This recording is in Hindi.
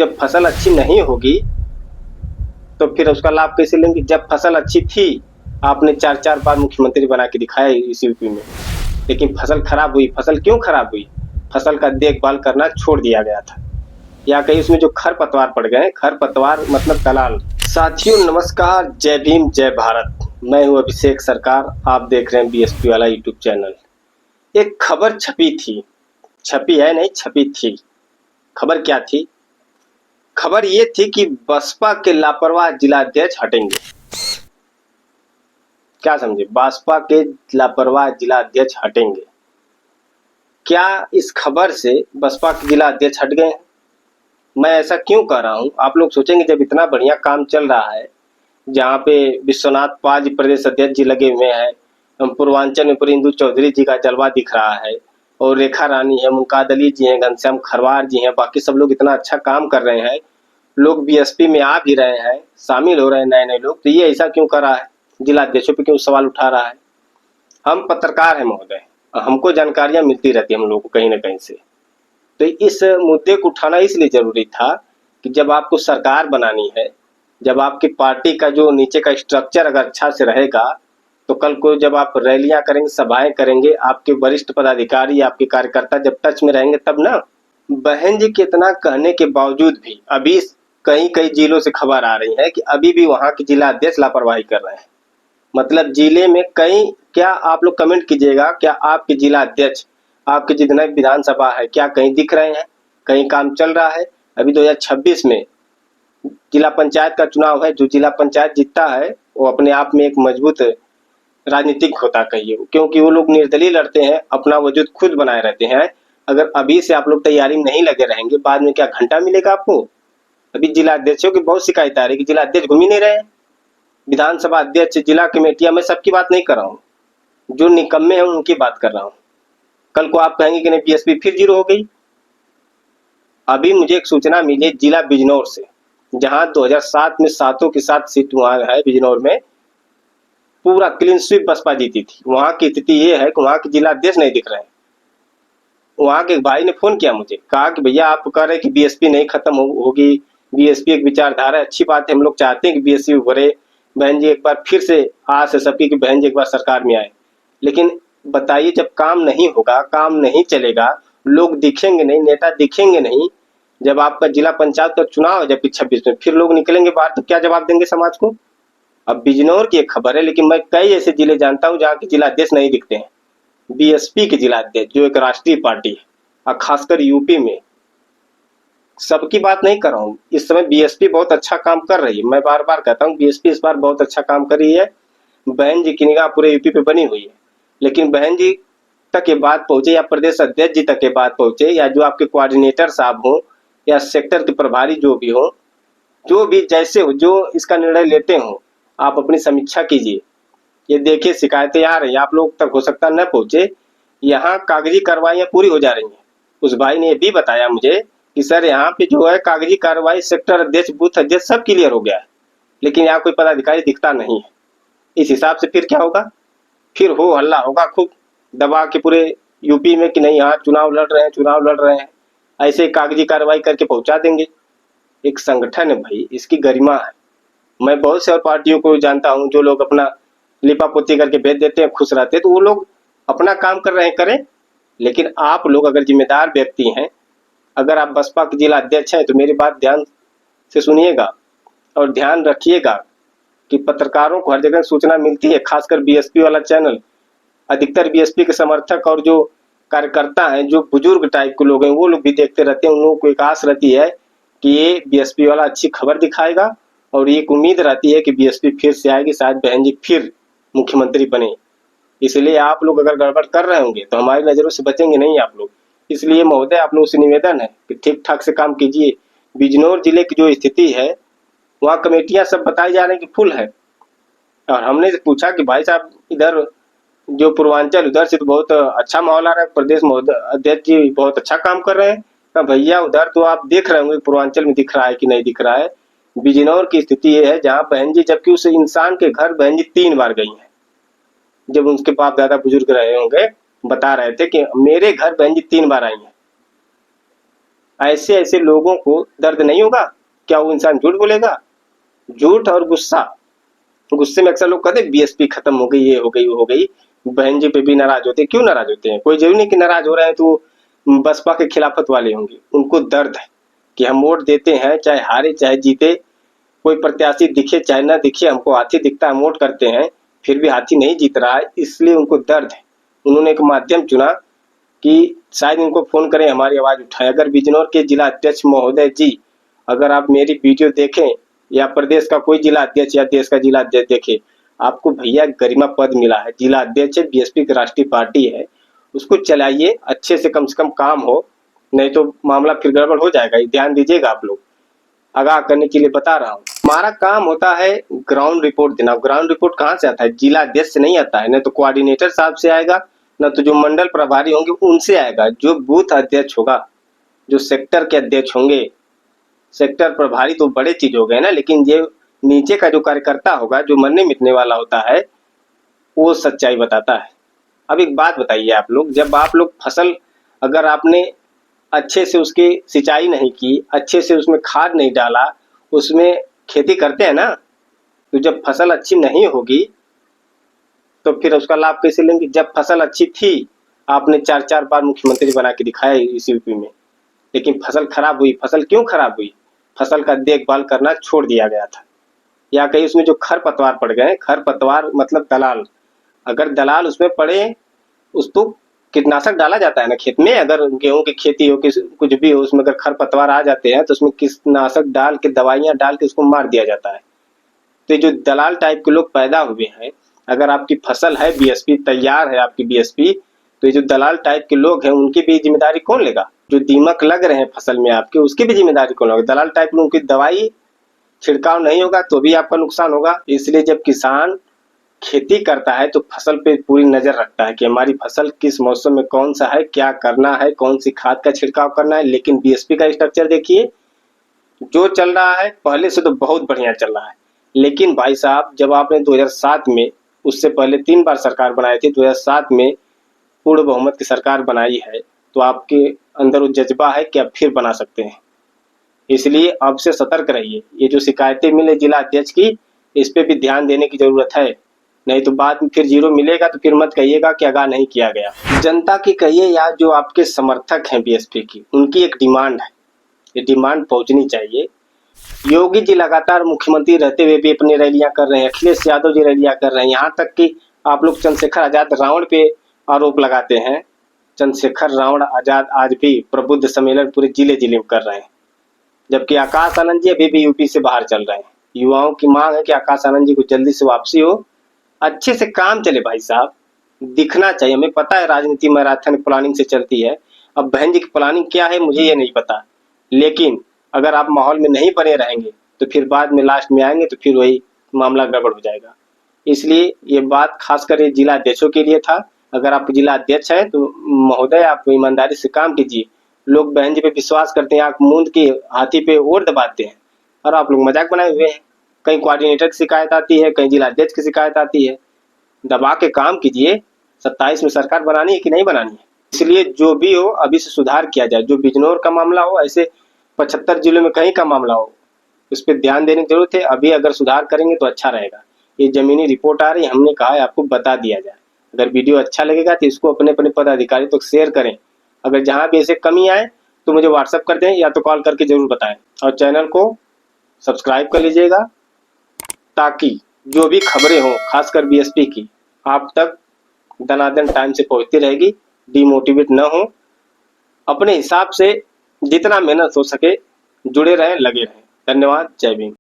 जब फसल अच्छी नहीं होगी तो फिर उसका लाभ कैसे लेंगे? जब फसल अच्छी थी, आपने 4-4 बार मुख्यमंत्री बना के दिखाया इस यूपी में, लेकिन फसल खराब हुई। फसल क्यों खराब हुई? फसल का देखभाल करना छोड़ दिया गया था, या कहीं उसमें जो खरपतवार पड़ गए, खरपतवार मतलब दलाल। साथियों नमस्कार, जय भीम, जय भारत। मैं हूं अभिषेक सरकार, आप देख रहे हैं बीएसपी वाला यूट्यूब चैनल। एक खबर छपी थी, छपी है नहीं, छपी थी। खबर क्या थी? खबर ये थी कि बसपा के लापरवाह जिलाध्यक्ष हटेंगे। क्या समझे? बसपा के लापरवाह जिलाध्यक्ष हटेंगे। क्या इस खबर से बसपा के जिलाध्यक्ष हट गए? मैं ऐसा क्यों कह रहा हूं? आप लोग सोचेंगे जब इतना बढ़िया काम चल रहा है, जहां पे विश्वनाथ पाल जी प्रदेश अध्यक्ष जी लगे हुए हैं, पूर्वांचल में पूरी इंदु चौधरी जी का जलवा दिख रहा है, और रेखा रानी है, मुमताज अली जी हैं, घनश्याम खरवार जी हैं, बाकी सब लोग इतना अच्छा काम कर रहे हैं, लोग बीएसपी में आ भी रहे हैं, शामिल हो रहे हैं नए नए लोग, तो ये ऐसा क्यों कर रहा है? जिलाध्यक्षों पे क्यों सवाल उठा रहा है? हम पत्रकार हैं महोदय, हमको जानकारियां मिलती रहती है हम लोग को कहीं ना कहीं से। तो इस मुद्दे को उठाना इसलिए जरूरी था कि जब आपको सरकार बनानी है, जब आपकी पार्टी का जो नीचे का स्ट्रक्चर अगर अच्छा से रहेगा, तो कल को जब आप रैलियां करेंगे, सभाएं करेंगे, आपके वरिष्ठ पदाधिकारी, आपके कार्यकर्ता जब टच में रहेंगे तब ना। बहन जी के इतना कहने के बावजूद भी अभी कई कई जिलों से खबर आ रही है कि अभी भी वहां के जिला अध्यक्ष लापरवाही कर रहे हैं। मतलब जिले में कई, क्या आप लोग कमेंट कीजिएगा, क्या आपके जिला अध्यक्ष, आपके जितना विधानसभा है, क्या कहीं दिख रहे हैं? कहीं काम चल रहा है? अभी 2026 में जिला पंचायत का चुनाव है, जो जिला पंचायत जीतता है वो अपने आप में एक मजबूत राजनीतिक होता कहिए, क्योंकि वो लोग निर्दलीय लड़ते हैं, अपना वजूद खुद बनाए रहते हैं। अगर अभी से आप लोग तैयारी में नहीं लगे रहेंगे, बाद में क्या घंटा मिलेगा आपको? अभी जिला अध्यक्षों की बहुत शिकायत आ रही है कि जिला अध्यक्ष घूम ही नहीं रहे हैं। विधानसभा अध्यक्ष, जिला कमेटियां, मैं सबकी बात नहीं कर रहा हूँ, जो निकम्मे हैं उनकी बात कर रहा हूँ। कल को आप कहेंगे कि नहीं बीएसपी फिर जीरो हो गई। अभी मुझे एक सूचना मिली जिला बिजनौर से, जहां 2007 में सातों की 7 सीट वहां है बिजनौर में, पूरा क्लीन स्वीप बसपा जीती थी। वहां की स्थिति ये है कि वहां के जिला अध्यक्ष नहीं दिख रहे हैं। वहां के एक भाई ने फोन किया मुझे, कहा कि भैया आप कह रहे हैं कि बीएसपी नहीं खत्म होगी, बीएसपी एक विचारधारा है, अच्छी बात है, हम लोग चाहते हैं कि बीएसपी उभरे, बहन जी एक बार फिर से आस है सबकी कि बहन जी एक बार सरकार में आए। लेकिन बताइए, जब काम नहीं होगा, काम नहीं चलेगा, लोग दिखेंगे नहीं, नेता दिखेंगे नहीं, जब आपका जिला पंचायत का चुनाव है जब 26 में, फिर लोग निकलेंगे बाहर, तो क्या जवाब देंगे समाज को? अब बिजनौर की एक खबर है, लेकिन मैं कई ऐसे जिले जानता हूं जहां के जिला अध्यक्ष नहीं दिखते हैं। बीएसपी के जिला अध्यक्ष, जो एक राष्ट्रीय पार्टी है, और खासकर यूपी में, सबकी बात नहीं कर रहा हूँ, इस समय बीएसपी बहुत अच्छा काम कर रही है। मैं बार बार कहता हूँ बीएसपी इस बार बहुत अच्छा काम कर रही है। बहन जी की निगाह पूरे यूपी पे बनी हुई है, लेकिन बहन जी तक ये बात पहुंचे, या प्रदेश अध्यक्ष जी तक ये बात पहुंचे, या जो आपके कोऑर्डिनेटर साहब हो, या सेक्टर के प्रभारी जो भी हो, जो भी जैसे हो, जो इसका निर्णय लेते हो, आप अपनी समीक्षा कीजिए। ये देखिए शिकायतें आ रही है, आप लोग तक हो सकता न पहुंचे, यहाँ कागजी कार्रवाइयां पूरी हो जा रही हैं। उस भाई ने ये भी बताया मुझे कि सर यहाँ पे जो है कागजी कार्रवाई, सेक्टर अध्यक्ष, बूथ अध्यक्ष सब क्लियर हो गया है, लेकिन यहाँ कोई पदाधिकारी दिखता नहीं है। इस हिसाब से फिर क्या होगा? फिर हो हल्ला होगा खूब दबा के पूरे यूपी में कि नहीं यहाँ चुनाव लड़ रहे हैं, चुनाव लड़ रहे हैं, ऐसे कागजी कार्रवाई करके पहुंचा देंगे। एक संगठन है भाई, इसकी गरिमा है। मैं बहुत से और पार्टियों को जानता हूं जो लोग अपना लिपापोती करके भेज देते हैं, खुश रहते हैं, तो वो लोग अपना काम कर रहे हैं, करें। लेकिन आप लोग अगर जिम्मेदार व्यक्ति हैं, अगर आप बसपा के जिला अध्यक्ष हैं, तो मेरी बात ध्यान से सुनिएगा और ध्यान रखिएगा कि पत्रकारों को हर जगह सूचना मिलती है, खासकर बीएसपी वाला चैनल, अधिकतर बीएसपी के समर्थक और जो कार्यकर्ता हैं, जो बुजुर्ग टाइप के लोग हैं, वो लोग भी देखते रहते हैं। उन लोगों को एक आस रहती है कि ये बीएसपी वाला अच्छी खबर दिखाएगा, और एक उम्मीद रहती है कि बीएसपी फिर से आएगी, शायद बहन जी फिर मुख्यमंत्री बने। इसलिए आप लोग अगर गड़बड़ कर रहे होंगे तो हमारी नजरों से बचेंगे नहीं आप लोग। इसलिए महोदय आप लोगों से निवेदन है कि ठीक ठाक से काम कीजिए। बिजनौर जिले की जो स्थिति है, वहाँ कमेटियां सब बताई जा रही कि फुल है, और हमने पूछा कि भाई साहब इधर जो पूर्वांचल, उधर से तो बहुत अच्छा माहौल आ रहा है, प्रदेश अध्यक्ष जी बहुत अच्छा काम कर रहे हैं। तो भैया उधर तो आप देख रहे होंगे पूर्वांचल में दिख रहा है कि नहीं दिख रहा है। बिजनौर की स्थिति ये है जहाँ बहन जी, जबकि उस इंसान के घर बहन जी 3 बार गई हैं, जब उनके बाप दादा बुजुर्ग रहे होंगे, बता रहे थे कि मेरे घर बहन जी 3 बार आई हैं। ऐसे ऐसे लोगों को दर्द नहीं होगा? क्या वो इंसान झूठ बोलेगा? झूठ और गुस्से में अक्सर लोग कहते हैं बीएसपी खत्म हो गई, ये हो गई, वो हो गई। बहन जी पे भी नाराज होते हैं। क्यों नाराज होते हैं? कोई जरूरी नहीं कि नाराज हो रहे हैं तो बसपा के खिलाफत वाले होंगे। उनको दर्द है कि हम वोट देते हैं, चाहे हारे चाहे जीते, कोई प्रत्याशी दिखे चाहे ना दिखे, हमको हाथी दिखता है, हम वोट करते हैं, फिर भी हाथी नहीं जीत रहा है, इसलिए उनको दर्द है। उन्होंने एक माध्यम चुना कि शायद इनको फोन करें, हमारी आवाज उठाएं। अगर बिजनौर के जिला अध्यक्ष महोदय जी, अगर आप मेरी वीडियो देखें या प्रदेश का कोई जिला अध्यक्ष या देश का जिला अध्यक्ष देखे, आपको भैया गरिमा पद मिला है, जिला अध्यक्ष है, बीएसपी की राष्ट्रीय पार्टी है, उसको चलाइए अच्छे से कम काम हो, नहीं तो मामला फिर गड़बड़ हो जाएगा। ध्यान दीजिएगा, आप लोग आगाह करने के लिए बता रहा हूँ। हमारा काम होता है ग्राउंड रिपोर्ट देना। ग्राउंड रिपोर्ट कहाँ से आता है? जिला अध्यक्ष से नहीं आता है, न तो कोऑर्डिनेटर साहब से आएगा, न तो जो मंडल प्रभारी होंगे उनसे आएगा, जो बूथ अध्यक्ष होगा, जो सेक्टर के अध्यक्ष होंगे। सेक्टर प्रभारी तो बड़े चीज हो गए ना, लेकिन ये नीचे का जो कार्यकर्ता होगा, जो मरने मिटने वाला होता है, वो सच्चाई बताता है। अब एक बात बताइए आप लोग, जब आप लोग फसल, अगर आपने अच्छे से उसकी सिंचाई नहीं की, अच्छे से उसमें खाद नहीं डाला, उसमें खेती करते हैं ना, तो जब फसल अच्छी नहीं होगी तो फिर उसका लाभ कैसे लेंगे? जब फसल अच्छी थी, आपने 4-4 बार मुख्यमंत्री बना के दिखाया इस यूपी में, लेकिन फसल खराब हुई। फसल क्यों खराब हुई? फसल का देखभाल करना छोड़ दिया गया था, या कहीं उसमें जो खरपतवार पड़ गए, खरपतवार मतलब दलाल, अगर दलाल उसमें पड़े, उस तो कीटनाशक डाला जाता है ना खेत में। अगर गेहूं की खेती हो, कुछ भी हो, उसमें अगर खरपतवार आ जाते हैं तो उसमें कीटनाशक डाल के, दवाइयां डाल के उसको मार दिया जाता है। तो जो दलाल टाइप के लोग पैदा हुए हैं, अगर आपकी फसल है बीएसपी, तैयार है आपकी बीएसपी, तो ये जो दलाल टाइप के लोग हैं उनकी भी जिम्मेदारी कौन लेगा? जो दीमक लग रहे हैं फसल में आपके, उसकी भी जिम्मेदारी कौन लेगा? दलाल टाइप लोगों की दवाई छिड़काव नहीं होगा तो भी आपका नुकसान होगा। इसलिए जब किसान खेती करता है तो फसल पे पूरी नजर रखता है कि हमारी फसल किस मौसम में कौन सा है, क्या करना है, कौन सी खाद का छिड़काव करना है। लेकिन बीएसपी का स्ट्रक्चर देखिए, जो चल रहा है पहले से तो बहुत बढ़िया चल रहा है। लेकिन भाई साहब, जब आपने 2007 में, उससे पहले 3 बार सरकार बनाई थी, 2007 में पूर्ण बहुमत की सरकार बनाई है, तो आपके अंदर वो जज्बा है कि आप फिर बना सकते हैं। इसलिए अब से सतर्क रहिए। ये जो शिकायतें मिले जिला अध्यक्ष की, इस पे भी ध्यान देने की जरूरत है, नहीं तो बाद में फिर जीरो मिलेगा तो फिर मत कहिएगा कि आगाह नहीं किया गया। जनता की कहिए या जो आपके समर्थक हैं बीएसपी की, उनकी एक डिमांड है, ये डिमांड पहुंचनी चाहिए। योगी जी लगातार मुख्यमंत्री रहते हुए भी अपनी रैलियां कर रहे हैं, अखिलेश यादव जी रैलियां कर रहे हैं, यहाँ तक कि आप लोग चंद्रशेखर आजाद रावण पे आरोप लगाते हैं। चंद्रशेखर रावण आजाद आज भी प्रबुद्ध सम्मेलन पूरे जिले जिले में कर रहे हैं, जबकि आकाश आनंद जी अभी भी यूपी से बाहर चल रहे हैं। युवाओं की मांग है कि आकाश आनंद जी को जल्दी से वापसी हो, अच्छे से काम चले। भाई साहब, दिखना चाहिए। हमें पता है राजनीति मैराथन प्लानिंग से चलती है, अब बहन जी की प्लानिंग क्या है मुझे ये नहीं पता, लेकिन अगर आप माहौल में नहीं बने रहेंगे तो फिर बाद में लास्ट में आएंगे तो फिर वही मामला गड़बड़ हो जाएगा। इसलिए ये बात खासकर ये जिला अध्यक्षों के लिए था। अगर आप जिला अध्यक्ष हैं तो महोदय, आप ईमानदारी से काम कीजिए। लोग बहन जी पे विश्वास करते हैं, आंख मूंद के हाथी पे वोट दबाते हैं, और आप लोग मजाक बनाए हुए हैं। कहीं कोऑर्डिनेटर की शिकायत आती है, कहीं जिला अध्यक्ष की शिकायत आती है। दबा के काम कीजिए। 27 में सरकार बनानी है कि नहीं बनानी है? इसलिए जो भी हो अभी से सुधार किया जाए। जो बिजनौर का मामला हो, ऐसे 75 जिलों में कहीं का मामला हो, उस पर ध्यान देने की जरूरत है। अभी अगर सुधार करेंगे तो अच्छा रहेगा। ये जमीनी रिपोर्ट आ रही है, हमने कहा है आपको बता दिया जाए। अगर वीडियो अच्छा लगेगा तो इसको अपने अपने पदाधिकारी तक शेयर करें। अगर जहां भी ऐसे कमी आए तो मुझे व्हाट्सएप कर दें या तो कॉल करके जरूर बताएं, और चैनल को सब्सक्राइब कर लीजिएगा, ताकि जो भी खबरें हों खासकर बीएसपी की, आप तक दनादन टाइम से पहुंचती रहेगी। डिमोटिवेट न हो, अपने हिसाब से जितना मेहनत हो सके जुड़े रहें, लगे रहें। धन्यवाद। जय भीम।